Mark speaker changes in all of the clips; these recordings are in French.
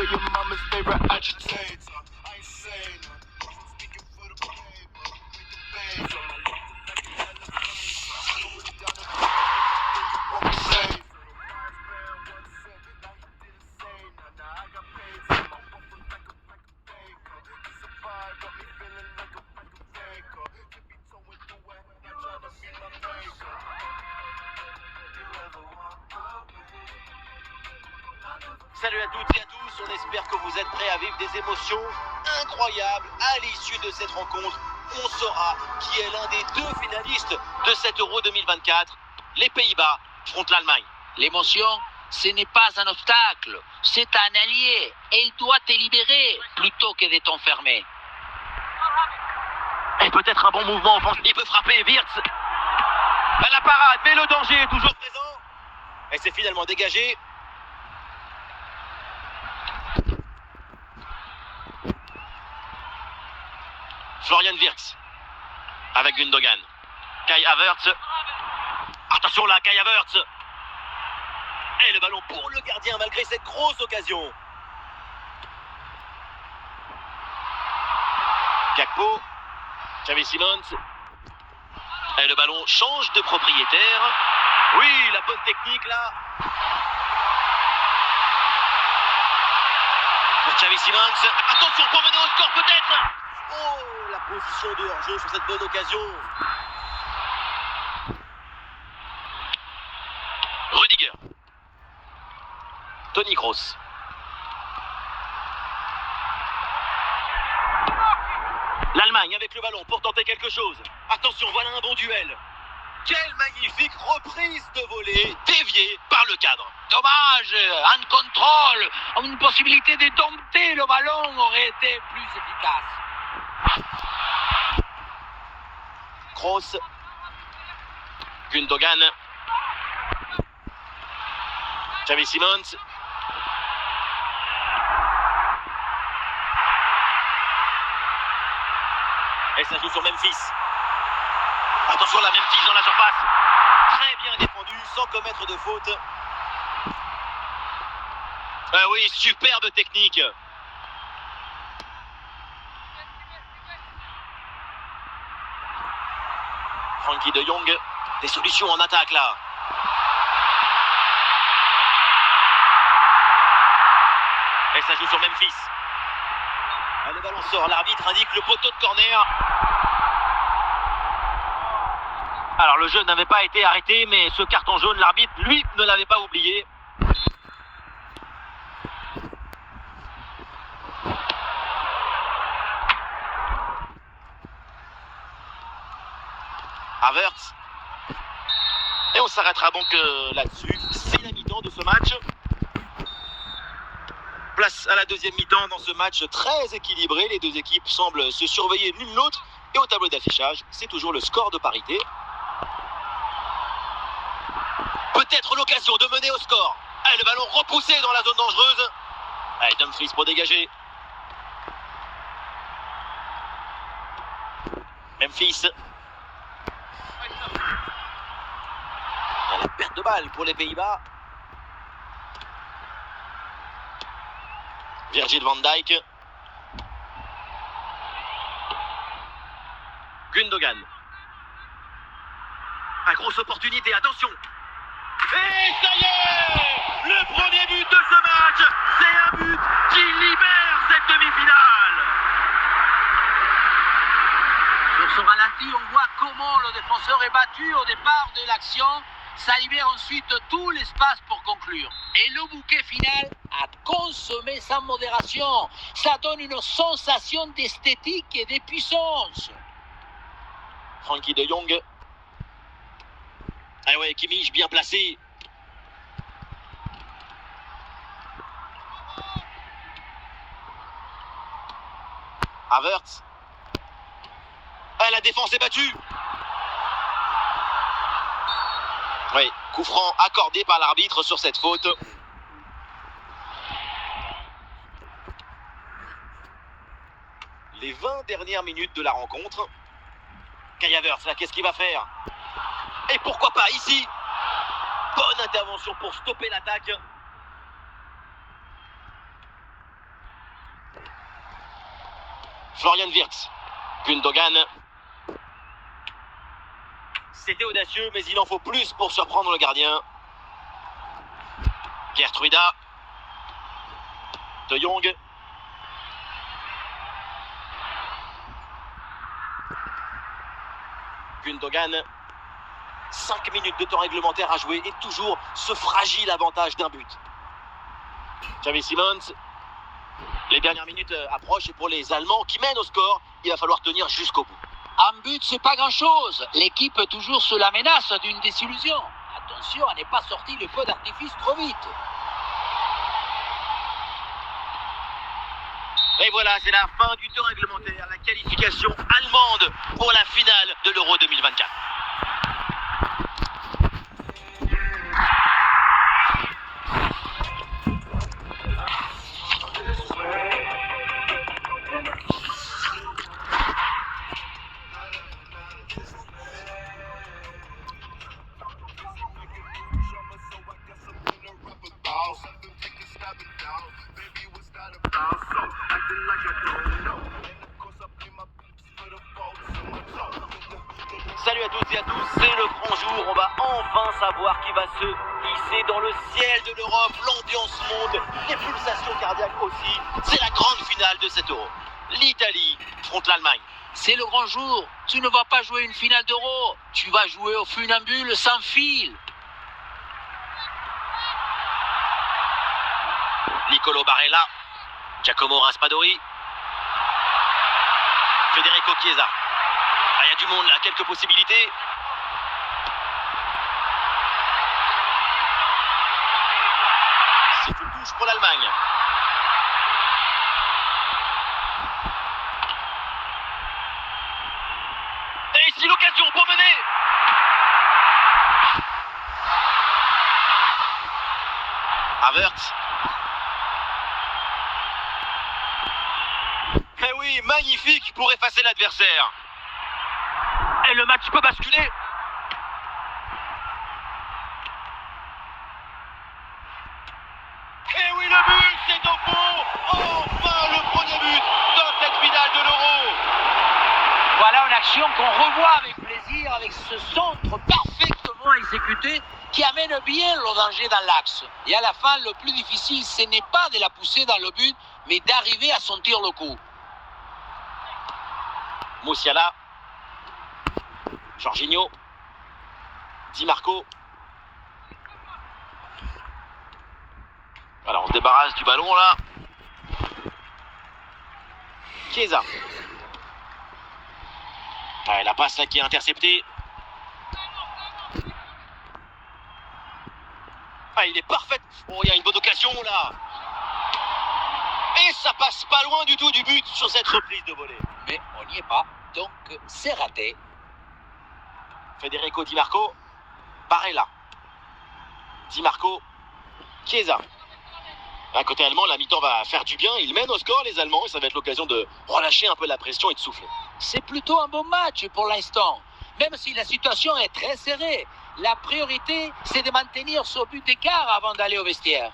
Speaker 1: for your mama's favorite agitator. I ain't saying that. I'm speaking for the paper. With the babes on my lap, like an elevator. Rolling down the block, you won't be safe. Now you didn't say nothing. Now I got paid, so my waffle like a baker. This a vibe got me feeling like a faker. Could be towing through it, not trying to be my maker. You never walk away.
Speaker 2: Salut à toutes et à tous, on espère que vous êtes prêts à vivre des émotions incroyables. À l'issue de cette rencontre, on saura qui est l'un des deux finalistes de cet Euro 2024. Les Pays-Bas affrontent l'Allemagne.
Speaker 3: L'émotion, ce n'est pas un obstacle, c'est un allié. Et il doit te libérer plutôt que de t'enfermer.
Speaker 2: Et peut-être un bon mouvement offensif. Il peut frapper, Wirtz. La parade, mais le danger est toujours présent. Et c'est finalement dégagé. Florian Wirtz avec Gundogan. Kai Havertz. Attention là, Kai Havertz. Et le ballon pour le gardien malgré cette grosse occasion. Gakpo. Xavi Simons. Et le ballon change de propriétaire. Oui, la bonne technique là. Xavi Simons. Attention pour mener au score peut-être. Oh, la position de hors-jeu sur cette bonne occasion. Rudiger. Toni Kroos. L'Allemagne avec le ballon pour tenter quelque chose. Attention, voilà un bon duel. Quelle magnifique reprise de volée déviée par le cadre.
Speaker 3: Dommage, un contrôle, une possibilité de dompter le ballon aurait été plus efficace.
Speaker 2: Kroos. Gundogan. Xavi Simons. Et ça joue sur Memphis. Attention la Memphis dans la surface. Très bien défendu, sans commettre de faute. Ah oui, superbe technique. Frankie de Jong. Des solutions en attaque là. Et ça joue sur Memphis. Le ballon sort, l'arbitre indique le poteau de corner. Alors le jeu n'avait pas été arrêté, mais ce carton jaune, l'arbitre, lui, ne l'avait pas oublié. Havertz. Et on s'arrêtera donc là-dessus. C'est la mi-temps de ce match. Place à la deuxième mi-temps dans ce match très équilibré. Les deux équipes semblent se surveiller l'une l'autre. Et au tableau d'affichage, c'est toujours le score de parité. Peut-être l'occasion de mener au score. Et le ballon repoussé dans la zone dangereuse. Allez, Dumfries pour dégager. Memphis. La perte de balle pour les Pays-Bas. Virgil van Dijk. Gundogan. Une grosse opportunité, attention. Et ça y est, le premier but de ce match. C'est un but qui libère cette demi-finale.
Speaker 3: Sur ce ralenti, on voit comment le défenseur est battu au départ de l'action. Ça libère ensuite tout l'espace pour conclure. Et le bouquet final à consommer sans modération. Ça donne une sensation d'esthétique et de puissance.
Speaker 2: Frankie de Jong. Ah ouais, Kimmich bien placé. Havertz. Ah, la défense est battue. Oui, coup franc accordé par l'arbitre sur cette faute. Les 20 dernières minutes de la rencontre. Kai Havertz, là, qu'est-ce qu'il va faire? Et pourquoi pas ici? Bonne intervention pour stopper l'attaque. Florian Wirtz. Gundogan. C'était audacieux, mais il en faut plus pour surprendre le gardien. Gertruida. De Jong. Gundogan. 5 minutes de temps réglementaire à jouer et toujours ce fragile avantage d'un but. Xavi Simons. Les dernières minutes approchent et pour les Allemands qui mènent au score, il va falloir tenir jusqu'au bout.
Speaker 3: Un but, c'est pas grand-chose. L'équipe est toujours sous la menace d'une désillusion. Attention à ne pas sortir le feu d'artifice trop vite.
Speaker 2: Et voilà, c'est la fin du temps réglementaire, la qualification allemande pour la finale de l'Euro 2024. Salut à toutes et à tous, c'est le grand jour, on va enfin savoir qui va se hisser dans le ciel de l'Europe, l'ambiance monte, les pulsations cardiaques aussi, c'est la grande finale de cet Euro. L'Italie affronte l'Allemagne.
Speaker 3: C'est le grand jour. Tu ne vas pas jouer une finale d'Euro. Tu vas jouer au funambule sans fil.
Speaker 2: Nicolo Barella, Giacomo Raspadori, Federico Chiesa. Ah, il y a du monde là, quelques possibilités. C'est une touche pour l'Allemagne. Et ici l'occasion pour mener. Havertz. Mais oui, magnifique pour effacer l'adversaire. Et le match peut basculer. Et oui, le but, c'est au fond. Enfin, le premier but dans cette finale de l'Euro.
Speaker 3: Voilà une action qu'on revoit avec plaisir, avec ce centre parfaitement exécuté qui amène bien le danger dans l'axe. Et à la fin, le plus difficile, ce n'est pas de la pousser dans le but, mais d'arriver à sentir le coup.
Speaker 2: Musiala. Jorginho. Di Marco. Voilà, on se débarrasse du ballon là. Chiesa. Ah, la passe là qui est interceptée. Ah, il est parfait. Oh, il y a une bonne occasion là. Et ça passe pas loin du tout du but sur cette reprise de volée.
Speaker 3: Mais on n'y est pas, donc c'est raté.
Speaker 2: Federico Di Marco. Barella. Di Marco. Chiesa. À côté allemand, la mi-temps va faire du bien. Ils mènent au score, les Allemands, et ça va être l'occasion de relâcher un peu la pression et de souffler.
Speaker 3: C'est plutôt un bon match pour l'instant. Même si la situation est très serrée, la priorité, c'est de maintenir ce but d'écart avant d'aller au vestiaire.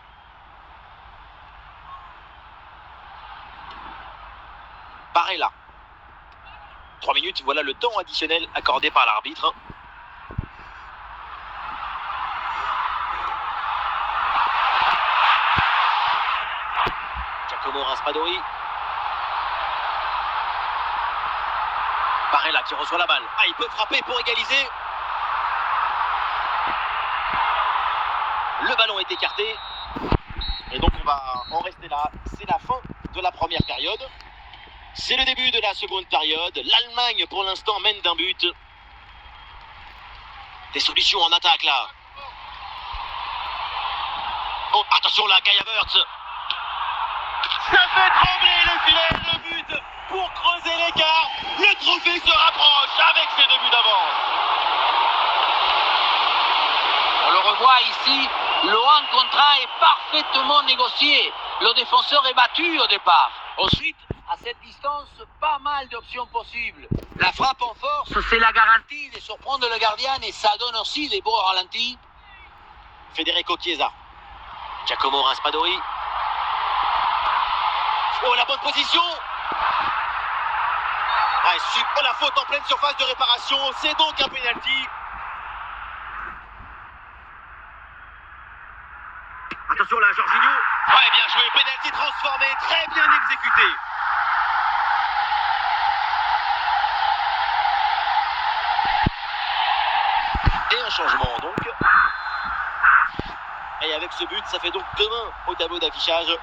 Speaker 2: Barella. 3 minutes, voilà le temps additionnel accordé par l'arbitre. Giacomo Raspadori. Barella qui reçoit la balle. Ah, il peut frapper pour égaliser. Le ballon est écarté. Et donc on va en rester là. C'est la fin de la première période. C'est le début de la seconde période. L'Allemagne, pour l'instant, mène d'un but. Des solutions en attaque, là. Oh, attention, là, Kai Havertz. Ça fait trembler le filet, le but pour creuser l'écart. Le trophée se rapproche avec ses 2 buts d'avance.
Speaker 3: On le revoit ici, le 1 contre 1 est parfaitement négocié. Le défenseur est battu au départ. Ensuite, à cette distance, pas mal d'options possibles. La frappe en force, c'est la garantie de surprendre le gardien et ça donne aussi des beaux ralentis.
Speaker 2: Federico Chiesa. Giacomo Raspadori. Oh, la bonne position. Oh, la faute en pleine surface de réparation, c'est donc un pénalty. Attention là, Jorginho. Ouais, bien joué, pénalty transformé, très bien exécuté. Et un changement donc. Et avec ce but, ça fait donc 2-1 au tableau d'affichage.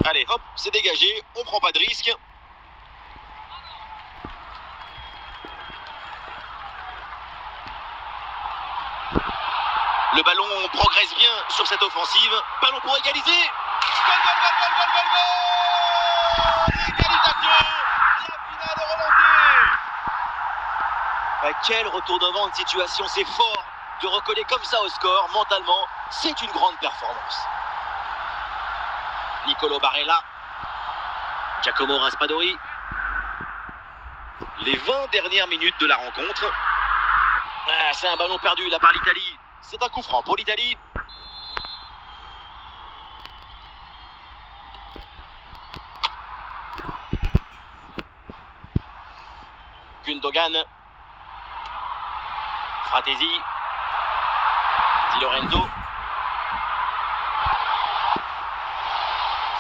Speaker 2: Allez, hop, c'est dégagé, on prend pas de risque. Le ballon progresse bien sur cette offensive. Ballon pour égaliser. Goal, goal, goal, goal, goal, goal, goal. Égalisation. La finale relancée. Quel retournement de situation, c'est fort de recoller comme ça au score. Mentalement, c'est une grande performance. Nicolo Barella, Giacomo Raspadori. Les 20 dernières minutes de la rencontre. C'est un ballon perdu là par l'Italie. C'est un coup franc pour l'Italie. Gundogan. Fratesi. Di Lorenzo.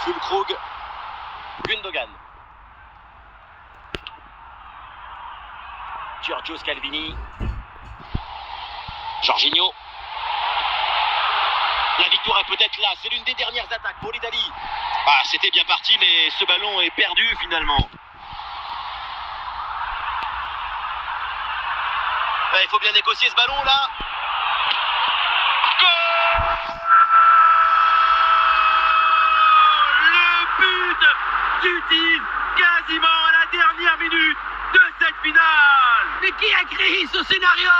Speaker 2: Füllkrug. Gundogan. Giorgio Scalvini. Jorginho. La victoire est peut-être là, c'est l'une des dernières attaques pour l'Italie. Ah, c'était bien parti, mais ce ballon est perdu finalement. Il faut bien négocier ce ballon là. Goal! Le but du titre, quasiment à la dernière minute de cette finale.
Speaker 3: Mais qui a créé ce scénario?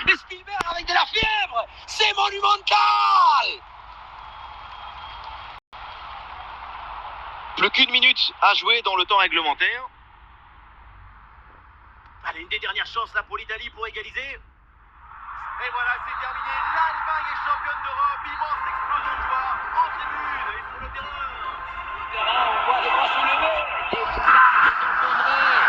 Speaker 3: Et Spielberg avec de la fièvre. C'est monumental.
Speaker 2: Plus qu'une minute à jouer dans le temps réglementaire. Allez, une des dernières chances là pour l'Italie pour égaliser.
Speaker 1: Et voilà, c'est terminé. L'Allemagne est championne d'Europe. Immense explosion de joie en tribune et sur le terrain.
Speaker 3: On voit les bras soulevés. Les armes s'enfondraient.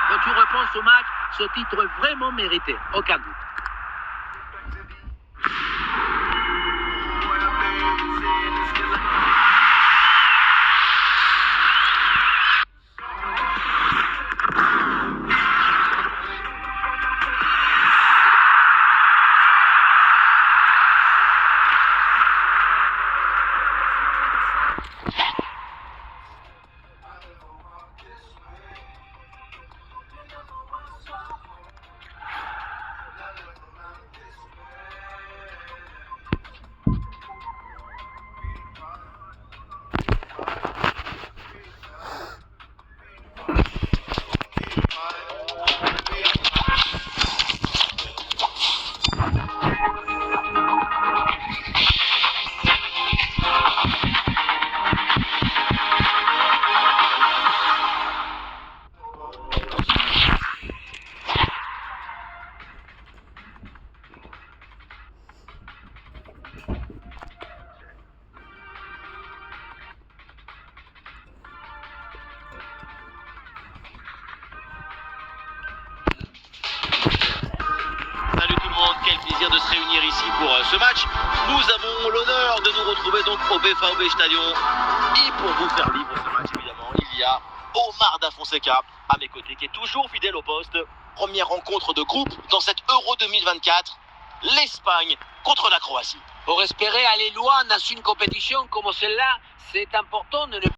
Speaker 3: Quand tu repenses au match, ce titre est vraiment mérité, aucun doute.
Speaker 2: Quel plaisir de se réunir ici pour ce match. Nous avons l'honneur de nous retrouver donc au BVB Stadion. Et pour vous faire vivre ce match, évidemment, il y a Omar Da Fonseca à mes côtés, qui est toujours fidèle au poste. Première rencontre de groupe dans cette Euro 2024. L'Espagne contre la Croatie.
Speaker 3: Pour espérer aller loin dans une compétition comme celle-là, c'est important de ne